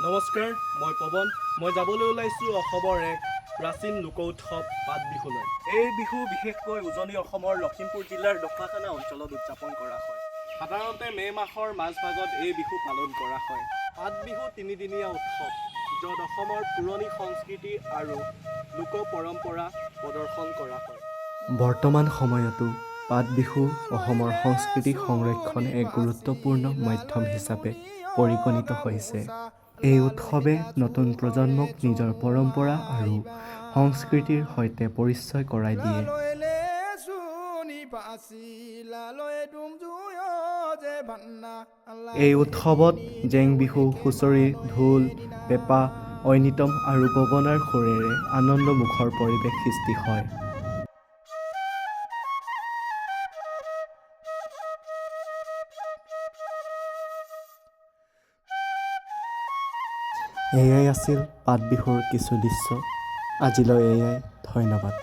নমস্কাৰ, মই পৱন। মই যাবলৈ ওলাইছোঁ অসমৰ এক প্ৰাচীন লোক উৎসৱ পাত বিহুলৈ। এই বিহু বিশেষকৈ উজনি অসমৰ লখিমপুৰ জিলাৰ ঢকুৱাখানা অঞ্চলত উদযাপন কৰা হয়। সাধাৰণতে মে' মাহৰ মাজভাগত এই বিহু পালন কৰা হয়। পাত বিহু তিনিদিনীয়া উৎসৱ, য'ত অসমৰ পুৰণি সংস্কৃতি আৰু লোক পৰম্পৰা প্ৰদৰ্শন কৰা হয়। বৰ্তমান সময়তো পাত বিহু অসমৰ সংস্কৃতি সংৰক্ষণ এক গুৰুত্বপূৰ্ণ মাধ্যম হিচাপে পৰিগণিত হৈছে। এই উৎসৱে নতুন প্ৰজন্মক নিজৰ পৰম্পৰা আৰু সংস্কৃতিৰ সৈতে পৰিচয় কৰাই দিয়ে। এই উৎসৱত জেং বিহু, হুঁচৰি, ঢোল, পেঁপা, ঐনিতম আৰু গগনাৰ সুৰেৰে আনন্দমুখৰ পৰিৱেশ সৃষ্টি হয়। এয়াই আছিল পাত বিহুৰ কিছু দৃশ্য। আজিলৈ এয়াই, ধন্যবাদ।